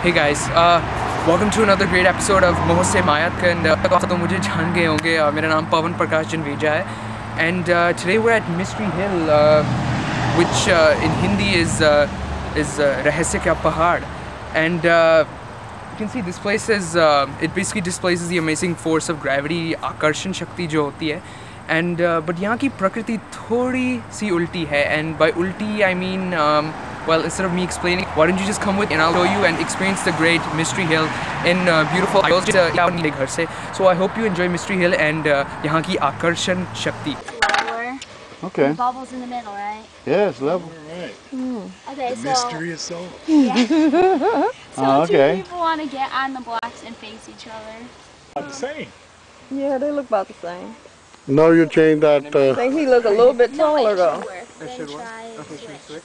Hey guys, welcome to another great episode of मोह से मायात का and तो मुझे जान गए होंगे मेरा नाम पवन प्रकाश जन्वेजा है and today we're at Mystery Hill which in Hindi is रहस्य का पहाड़ and you can see this place is it basically displaces the amazing force of gravity आकर्षण शक्ति जो होती है and but यहाँ की प्रकृति थोड़ी सी उल्टी है and by उल्टी I mean well, instead of me explaining, why don't you just come with and I'll show you and experience the great Mystery Hill in beautiful Ayodhya. So I hope you enjoy Mystery Hill and यहाँ की आकर्षण शक्ति. Okay. The bubbles in the middle, right? Yeah, it's level. Right. Okay, so Mystery is solved. yeah. So okay. two people want to get on the blocks and face each other. About the same. Yeah, they look about the same. No, you changed that. I think he look a little bit taller though. It should work. Okay, should we switch?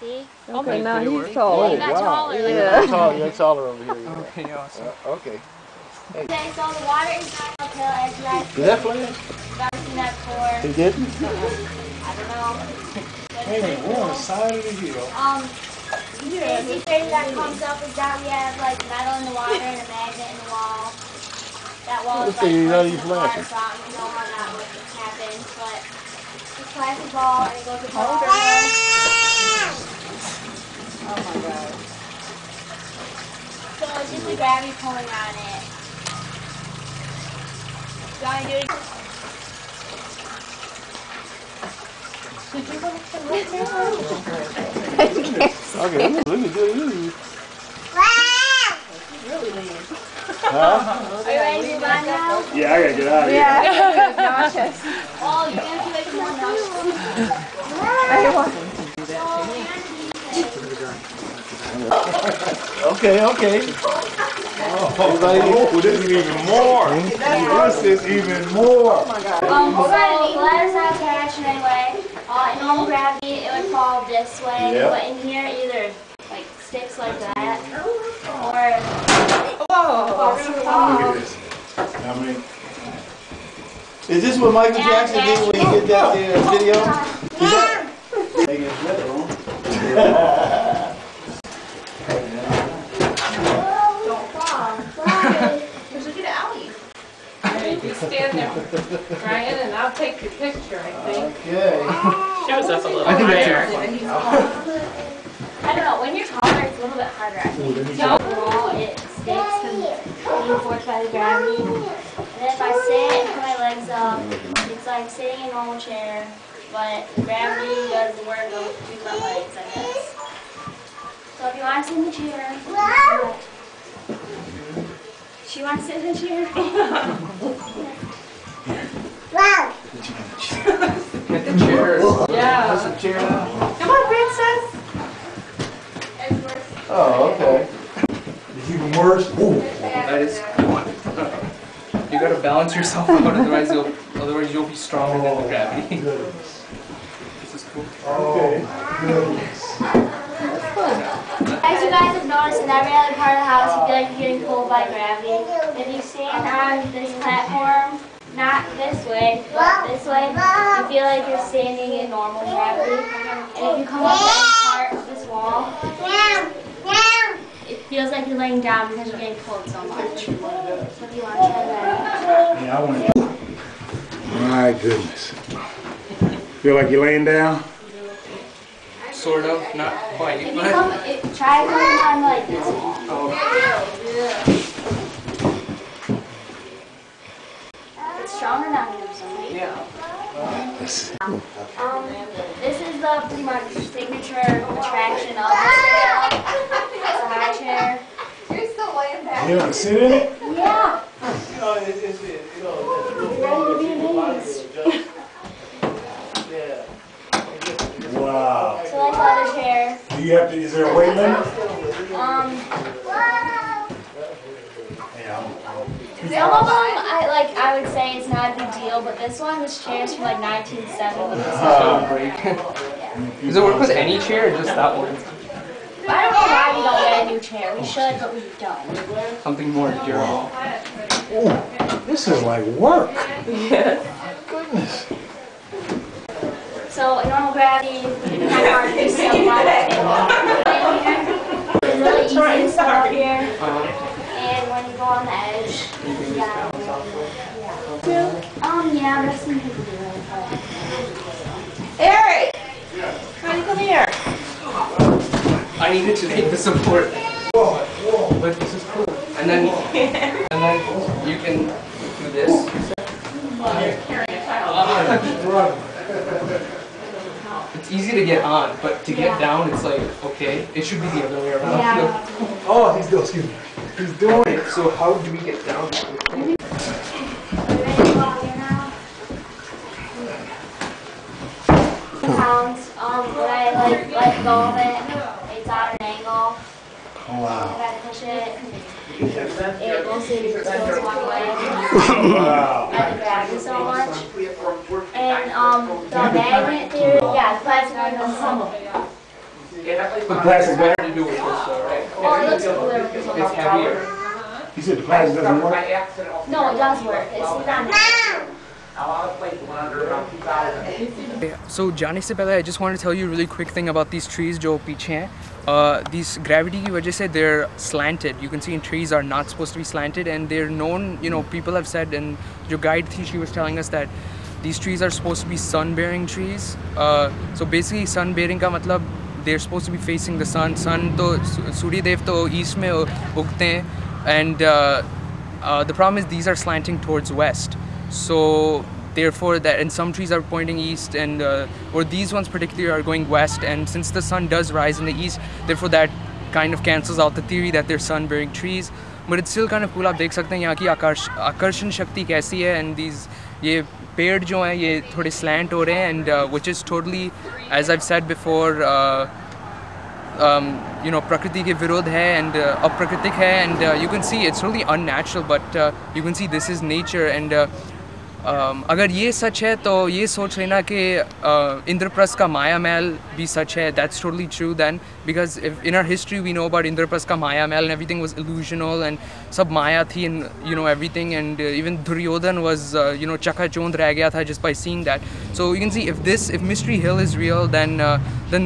See? Okay, now he's taller. You got taller. Like Yeah. You're taller over here. Okay, awesome. Okay. Okay, so the water is not uphill as you guys see. Definitely. You've never seen that before. He did? I don't know. But Hey, it's we're on the cool. side of the hill. The fancy thing that comes up is that we have like metal in the water and a magnet in the wall. That wall is Let's see, you like gotta in use the water, flashes. so I don't know how that would happen, but it's plastic ball and it goes across the Oh my God. So it's just the gravity pulling on it. Do you want to do it? Okay, look at you. Are you ready to move on now? Yeah, I gotta get out of here. Oh, you're going to do it more now. Okay, okay. Oh, this is even more. This is even more. So the ladder's not attached in any way. In normal gravity, it would fall this way, Yep. but in here, either like sticks like that, or Look at this. I mean, Is this what Michael Jackson did when he did that video? Make it better, huh? You stand there, Brian, and I'll take your picture, I think. Okay. Shows up a little I think that's higher. I don't know, when you're taller, it's a little bit harder. I think. Overall, it sticks from being forced by the gravity. And then if I sit and put my legs up, it's like sitting in a normal chair, but the gravity does the work of using my legs, I guess. So if you want to sit in the chair, she wants to sit in the chair. Get the chairs. Yeah. That's a chair now? Come on, princess. Oh, okay. it's even worse. Ooh. That is cool. You gotta balance yourself out, otherwise you'll be stronger than the gravity. This is cool. Okay. As you guys have noticed, in every other part of the house, you feel like you're getting pulled by gravity. If you stand on this platform, not this way, but this way, you feel like you're standing in normal gravity. And if you come up to any part of this wall, it feels like you're laying down because you're getting pulled so much. So if you want to try that. Yeah, I want to. My goodness. Feel like you're laying down? Sort of, not quite. If you But come, try coming on like this wall. It's stronger down here for some reason. yeah. This is the pretty much signature attraction of this area. It's a high chair. You want to sit in it? Yeah. Ready to be amazed. Wow. So like the other chair. Do you have to, is there a weight limit? Some of them, I would say it's not a big deal, but this chair is from like 1970. Does it work with any chair or just that one? I don't know why we don't get a new chair. We should, but we don't. Something more durable. This is like work. Yes. Goodness. So in normal gravity, it's kind of hard to do stuff like Yeah, but I've seen people do it. Eric! Honey, come here. I needed to take the support. But this is cool. And then you can do this. It's easy to get on, but to get down, it's like, okay, it should be the other way around. Yeah. Oh, he's doing, excuse me. He's doing it. So how do we get down? Pounds. When I let go of it, it's at an angle. Oh, wow. If I push it, it mostly just goes one way. Wow. I grab it so much. And the magnet theory, yeah, the plastic magnet does some. But plastic is better to do with this though, right? Oh, it looks cooler with this one. It's heavier. You said the plastic doesn't work? No, it does work. It's not. So जाने से पहले I just want to tell you a really quick thing about these trees जो पीछे हैं. These gravity की वजह से they're slanted. You can see in trees are not supposed to be slanted, and they're known, you know, people have said, and जो guide थी, she was telling us that these trees are supposed to be sun-bearing trees. So basically sun-bearing का मतलब they're supposed to be facing the sun. Sun तो सूर्य देव तो east में उगते हैं, and the problem is these are slanting towards west. So therefore that, and some trees are pointing east, and or these ones particularly are going west, and since the sun does rise in the east, therefore that kind of cancels out the theory that they're sun-bearing trees. But it's still kind of cool. आप देख सकते हैं यहाँ की आकर्षण शक्ति कैसी है, and these ये पेड़ जो हैं ये थोड़े slant हो रहे हैं, and which is totally, as I've said before, you know, प्रकृति के विरोध है, and अप्राकृतिक है, and you can see it's really unnatural, but you can see this is nature. And अगर ये सच है तो ये सोच लेना कि इंद्रप्रस्थ का माया महल भी सच है. That's totally true then, because if in our history we know about Indraprastha का माया महल and everything was illusional and सब माया थी, and you know everything, and even Duryodhan was you know चकाचौंध रह गया था just by seeing that. So you can see if Mystery Hill is real, then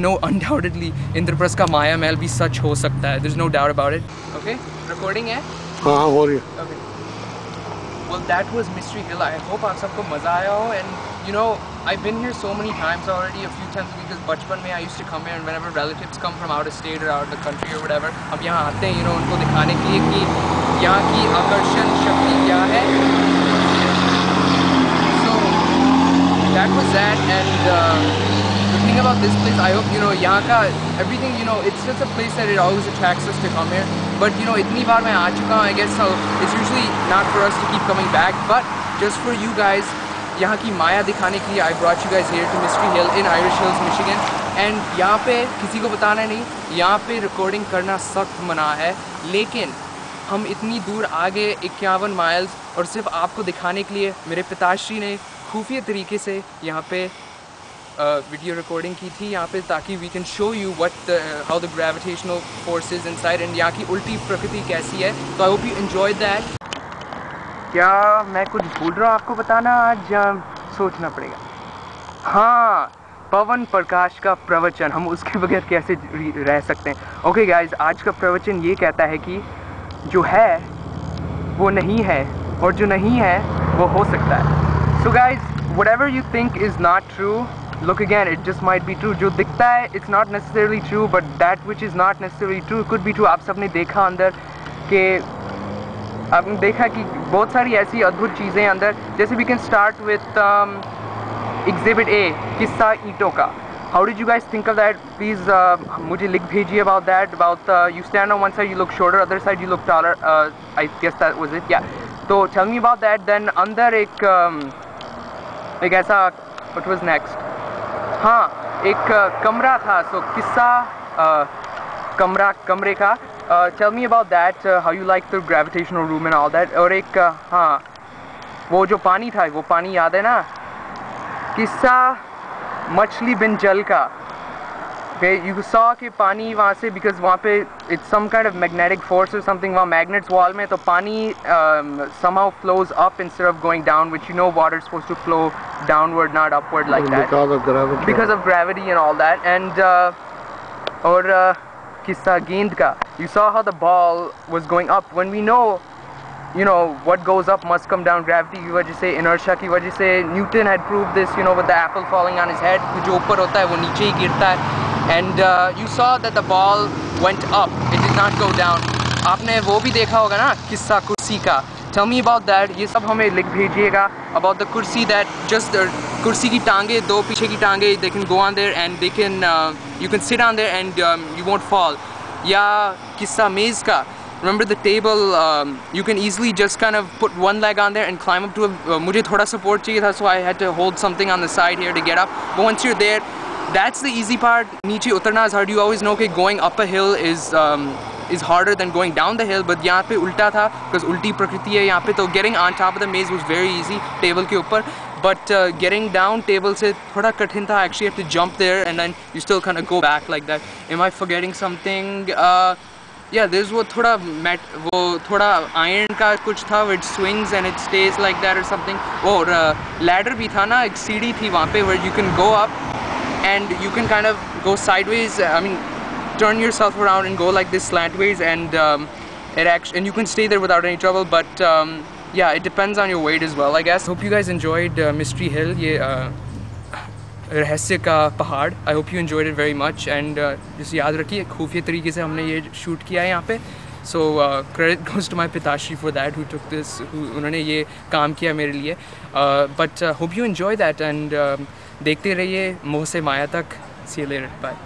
no, undoubtedly Indraprastha का माया महल भी सच हो सकता है. There's no doubt about it. Okay, recording है. हाँ, हो रही है. Okay. Well, that was Mystery Hill. I hope आप सबको मज़ा आया हो. And you know, I've been here so many times already, a few times, because बचपन में I used to come here, and whenever relatives come from out of state or out of the country or whatever, अब यहाँ आते हैं, you know, उनको दिखाने के लिए कि यहाँ की आकर्षण शक्ति क्या है. So that was that, and the thing about this place, I hope, you know, यहाँ का everything, you know, it's just a place that it always attracts us to come here. But you know, इतनी बार मैं आ चुका हूँ, I guess, so it's usually not for us to keep coming back, but just for you guys, यहाँ की माया दिखाने के लिए I brought you guys here to Mystery Hill in Irish Hills, Michigan. And यहाँ पे किसी को बताना नहीं, यहाँ पे रिकॉर्डिंग करना सख्त मना है, लेकिन हम इतनी दूर आगे 51 माइल्स और सिर्फ आपको दिखाने के लिए मेरे पिताश्री ने खुफिया तरीके से यहाँ पे वीडियो रिकॉर्डिंग की थी यहाँ पे, ताकि we can show you how the gravitational forces inside, and यहाँ की उल्टी प्रकृति कैसी है. तो I hope you enjoyed that. क्या मैं कुछ भूल रहा हूँ आपको बताना आज, सोचना पड़ेगा. हाँ, पवन प्रकाश का प्रवचन, हम उसके बगैर कैसे रह सकते हैं. ओके गाइज, आज का प्रवचन ये कहता है कि जो है वो नहीं है, और जो नहीं है वो हो सकता है. So guys, whatever you think is not true, look again, it just might be true. जो दिखता है, it's not necessarily true, but that which is not necessarily true could be true. आप सबने देखा अंदर कि आपने देखा कि बहुत सारी ऐसी अद्भुत चीज़ें अंदर, जैसे we can start with exhibit A, किस्सा ईंटों का. How did you guys think of that? Please मुझे लिख भेजिए about that. About you stand on one side, you look shorter, other side you look taller. I guess that was it. Yeah. So tell me about that. Then अंदर एक ऐसा, what was next? हाँ, एक कमरा था. So किस्सा कमरे का. Tell me about that. How you like the gravitational room and all that. और एक हाँ, वो जो पानी था, वो पानी याद है ना? किस्सा मछली बिन जल का. Okay, you saw कि पानी वहाँ से, because वहाँ पे it's some kind of magnetic force or something, वहाँ magnets wall में, तो पानी somehow flows up instead of going down, which you know water is supposed to flow downward, not upward like that. Because of gravity. Because of gravity and all that. And और किस्सा गेंद का. You saw how the ball was going up, when we know you know, what goes up must come down, gravity की वजह से, inertia की वजह से. Newton had proved this, you know, with the apple falling on his head. जो ऊपर होता है वो नीचे ही गिरता है. And you saw that the ball went up, it did not go down. आपने वो भी देखा होगा ना किस्सा कुर्सी का. Tell me about that. ये सब हमें लिख भेजिएगा about the kursi, that just कुर्सी की टांगे, दो पीछे की टांगे, they can go on there and they can you can sit on there and you won't fall. या किस्सा मेज़ का. Remember the table, you can easily just kind of put one leg on there and climb up to a, मुझे थोड़ा support चाहिए था, so I had to hold something on the side here to get up. But once you're there, that's the easy part. नीचे उतरना is hard. You always know that going up a hill is harder than going down the hill, but यहाँ पे उल्टा था because उल्टी प्रकृति है यहाँ पे. तो getting on top of the maze was very easy, table के ऊपर. But getting down table से थोड़ा कठिन था. Actually you have to jump there and then you still kind of go back like that. Am I forgetting something? Yeah, there's वो थोड़ा iron का कुछ था, which swings and it stays like that or something. और ladder भी था ना, एक सीढ़ी थी वहाँ पे where you can go up and you can kind of go sideways. I mean, turn yourself around and go like this slantways, and and you can stay there without any trouble. But yeah, it depends on your weight as well, I guess. Hope you guys enjoyed Mystery Hill. ये रहस्य का पहाड़. I hope you enjoyed it very much. And just याद रखिए खुफिया तरीके से हमने ये शूट किया है यहाँ पे. So credit goes to my पिताश्री for that, who took this, उन्होंने ये काम किया मेरे लिए. But hope you enjoy that and देखते रहिए मोह से माया तक. See you later. Bye.